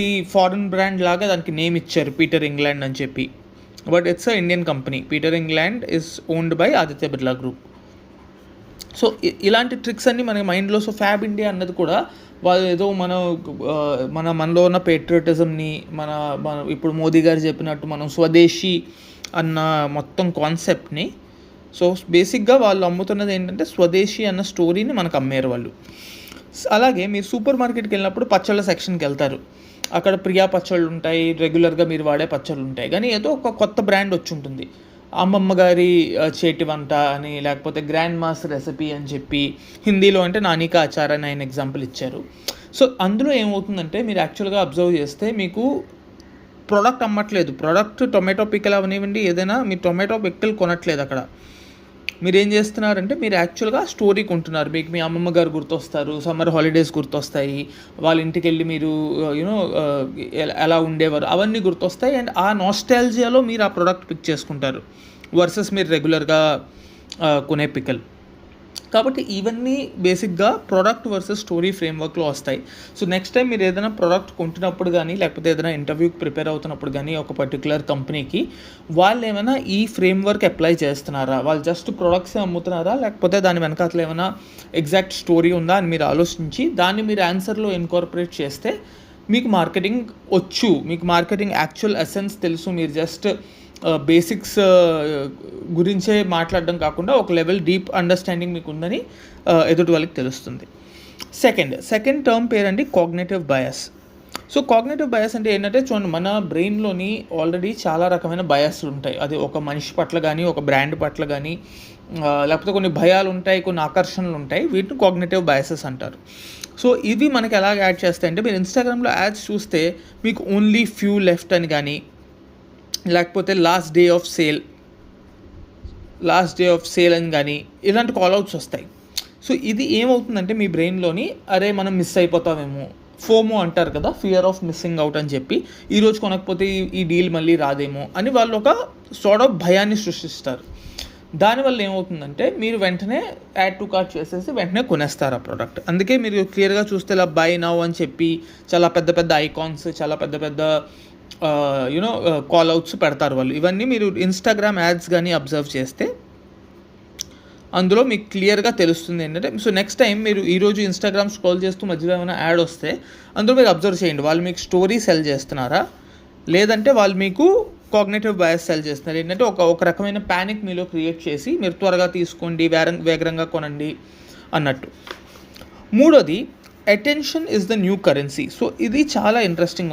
ఈ foreign brand లాగా దానికి నేమ్ ఇచ్చారు పీటర్ ఇంగ్లాండ్ అని చెప్పి. But it's a Indian company. Peter England is owned by Aditya Birla group. So ఇలాంటి ట్రిక్స్ అన్నీ మన మైండ్లో. సో ఫ్యాబ్ ఇండియా అన్నది కూడా వాళ్ళు ఏదో మనలో ఉన్న పేట్రియాటిజంని మన ఇప్పుడు మోదీ గారు చెప్పినట్టు మనం స్వదేశీ అన్న మొత్తం కాన్సెప్ట్ని. సో బేసిక్గా వాళ్ళు అమ్ముతున్నది ఏంటంటే స్వదేశీ అన్న స్టోరీని మనకు అమ్మారు వాళ్ళు. అలాగే మీరు సూపర్ మార్కెట్కి వెళ్ళినప్పుడు పచ్చళ్ళ సెక్షన్కి వెళ్తారు. అక్కడ ప్రియా పచ్చళ్ళు ఉంటాయి, రెగ్యులర్గా మీరు వాడే పచ్చళ్ళు ఉంటాయి. కానీ ఏదో ఒక కొత్త బ్రాండ్ వచ్చి ఉంటుంది. అమ్మమ్మ గారి చేతి వంట అని, లేకపోతే గ్రాండ్ మాస్ రెసిపీ అని చెప్పి, హిందీలో అంటే నానికా అచార్ అని ఆయన ఎగ్జాంపుల్ ఇచ్చారు. సో అందులో ఏమవుతుందంటే మీరు యాక్చువల్గా అబ్జర్వ్ చేస్తే మీకు ప్రోడక్ట్ అమ్మట్లేదు. ప్రోడక్ట్ టొమాటో పిక్కలు అవనివ్వండి, ఏదైనా మీరు టొమాటో పిక్కలు కొనట్లేదు. అక్కడ మీరు ఏం చేస్తున్నారంటే మీరు యాక్చువల్గా స్టోరీ కొంటున్నారు. మీకు మీ అమ్మమ్మ గారు గుర్తొస్తారు, సమ్మర్ హాలిడేస్ గుర్తొస్తాయి, వాళ్ళ ఇంటికి వెళ్ళి మీరు ఎలా ఉండేవారు అవన్నీ గుర్తొస్తాయి. అండ్ ఆ నాస్టాల్జియాలో మీరు ఆ ప్రోడక్ట్ పిక్ చేసుకుంటారు వర్సెస్ మీరు రెగ్యులర్గా కొనే పికల్. కాబట్టి ఇవన్నీ బేసిక్గా ప్రోడక్ట్ వర్సెస్ స్టోరీ ఫ్రేమ్వర్క్లో వస్తాయి. సో నెక్స్ట్ టైం మీరు ఏదైనా ప్రోడక్ట్ కొంటున్నప్పుడు కానీ, లేకపోతే ఏదైనా ఇంటర్వ్యూకి ప్రిపేర్ అవుతున్నప్పుడు కానీ ఒక పర్టికులర్ కంపెనీకి వాళ్ళు ఏమైనా ఈ ఫ్రేమ్వర్క్ అప్లై చేస్తున్నారా, వాళ్ళు జస్ట్ ప్రొడక్ట్సే అమ్ముతున్నారా, లేకపోతే దాని వెనకాతలో ఏమైనా ఎగ్జాక్ట్ స్టోరీ ఉందా అని మీరు ఆలోచించి దాన్ని మీరు ఆన్సర్లో ఇన్కార్పొరేట్ చేస్తే మీకు మార్కెటింగ్ వచ్చు, మీకు మార్కెటింగ్ యాక్చువల్ ఎసెన్స్ తెలుసు. మీరు జస్ట్ బేసిక్స్ గురించే మాట్లాడడం కాకుండా ఒక లెవెల్ డీప్ అండర్స్టాండింగ్ మీకు ఉందని ఎదుటి వాళ్ళకి తెలుస్తుంది. సెకండ్ టర్మ్ పేరండి cognitive bias. So cognitive bias అంటే ఏంటంటే చూడండి, మన బ్రెయిన్లోని ఆల్రెడీ చాలా రకమైన బయాస్లు ఉంటాయి. అది ఒక మనిషి పట్ల కానీ, ఒక బ్రాండ్ పట్ల కానీ, లేకపోతే కొన్ని భయాలు ఉంటాయి, కొన్ని ఆకర్షణలు ఉంటాయి. వీటిని కాగ్నిటివ్ బయాసెస్ అంటారు. సో ఇవి మనకి ఎలాగ యాడ్ చేస్తాయంటే మీరు ఇన్స్టాగ్రామ్లో యాడ్స్ చూస్తే మీకు ఓన్లీ ఫ్యూ లెఫ్ట్ అని కానీ, లేకపోతే లాస్ట్ డే ఆఫ్ సేల్ అని కానీ ఇలాంటి కాల్అవుట్స్ వస్తాయి. సో ఇది ఏమవుతుందంటే మీ బ్రెయిన్లోని అరే మనం మిస్ అయిపోతామేమో, ఫోమో అంటారు కదా, ఫియర్ ఆఫ్ మిస్సింగ్ అవుట్ అని చెప్పి, ఈరోజు కొనకపోతే ఈ డీల్ మళ్ళీ రాదేమో అని వాళ్ళు ఒక సార్ట్ ఆఫ్ భయాన్ని సృష్టిస్తారు. దానివల్ల ఏమవుతుందంటే మీరు వెంటనే యాడ్ టు కార్ట్ చేసేసి వెంటనే కొనేస్తారు ఆ ప్రోడక్ట్. అందుకే మీరు క్లియర్గా చూస్తే ఇలా బై నౌ అని చెప్పి చాలా పెద్ద పెద్ద ఐకాన్స్, చాలా పెద్ద పెద్ద కాల్అవుట్స్ పెడతారు వాళ్ళు. ఇవన్నీ మీరు ఇన్స్టాగ్రామ్ యాడ్స్ కానీ అబ్జర్వ్ చేస్తే అందులో మీకు క్లియర్గా తెలుస్తుంది ఏంటంటే. సో నెక్స్ట్ టైం మీరు ఈరోజు ఇన్స్టాగ్రామ్ స్క్రోల్ చేస్తూ మధ్యలో ఏమైనా యాడ్ వస్తే అందులో మీరు అబ్జర్వ్ చేయండి, వాళ్ళు మీకు స్టోరీ సెల్ చేస్తున్నారా, లేదంటే వాళ్ళు మీకు కాగ్నిటివ్ బయాస్ సెల్ చేస్తున్నారు. ఏంటంటే ఒక రకమైన ప్యానిక్ మీలో క్రియేట్ చేసి మీరు త్వరగా తీసుకోండి, వేగంగా కొనండి అన్నట్టు. మూడోది, attention is the new currency. So ఇది చాలా ఇంట్రెస్టింగ్.